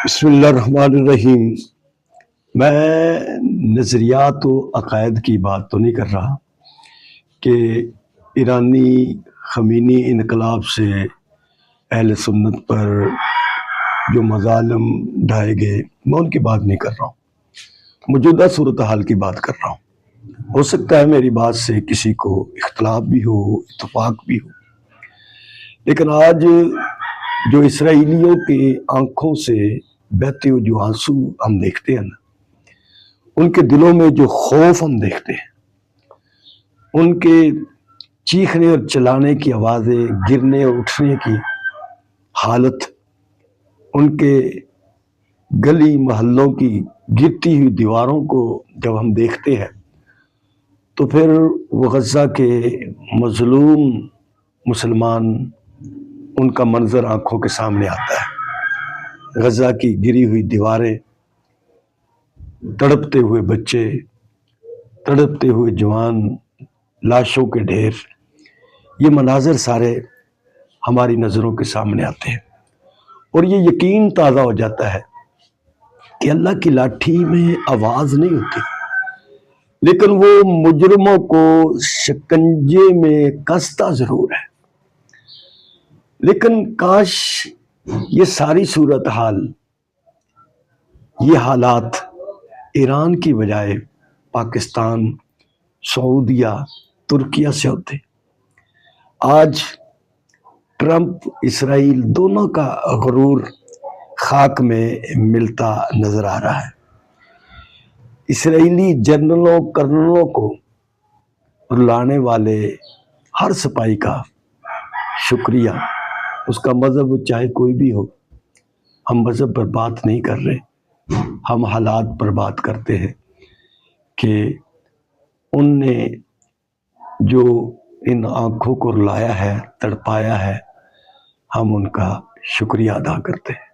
بسم اللہ الرحمن الرحیم۔ میں نظریات و عقائد کی بات تو نہیں کر رہا کہ ایرانی خمینی انقلاب سے اہل سنت پر جو مظالم ڈھائے گئے میں ان کی بات نہیں کر رہا ہوں، موجودہ صورتحال کی بات کر رہا ہوں۔ ہو سکتا ہے میری بات سے کسی کو اختلاف بھی ہو، اتفاق بھی ہو، لیکن آج جو اسرائیلیوں کی آنکھوں سے بہتے ہوئے جو آنسو ہم دیکھتے ہیں نا، ان کے دلوں میں جو خوف ہم دیکھتے ہیں، ان کے چیخنے اور چلانے کی آوازیں، گرنے اور اٹھنے کی حالت، ان کے گلی محلوں کی گرتی ہوئی دیواروں کو جب ہم دیکھتے ہیں تو پھر وہ غزہ کے مظلوم مسلمان، ان کا منظر آنکھوں کے سامنے آتا ہے۔ غزہ کی گری ہوئی دیواریں، تڑپتے ہوئے بچے، تڑپتے ہوئے جوان، لاشوں کے ڈھیر، یہ مناظر سارے ہماری نظروں کے سامنے آتے ہیں اور یہ یقین تازہ ہو جاتا ہے کہ اللہ کی لاٹھی میں آواز نہیں ہوتی، لیکن وہ مجرموں کو شکنجے میں کستا ضرور ہے۔ لیکن کاش یہ ساری صورتحال، یہ حالات ایران کی بجائے پاکستان، سعودیہ، ترکیہ سے ہوتے۔ آج ٹرمپ، اسرائیل دونوں کا غرور خاک میں ملتا نظر آ رہا ہے۔ اسرائیلی جنرلوں، کرنلوں کو رلانے والے ہر سپاہی کا شکریہ، اس کا مذہب چاہے کوئی بھی ہو۔ ہم مذہب پر بات نہیں کر رہے، ہم حالات پر بات کرتے ہیں کہ ان نے جو ان آنکھوں کو رلایا ہے، تڑپایا ہے، ہم ان کا شکریہ ادا کرتے ہیں۔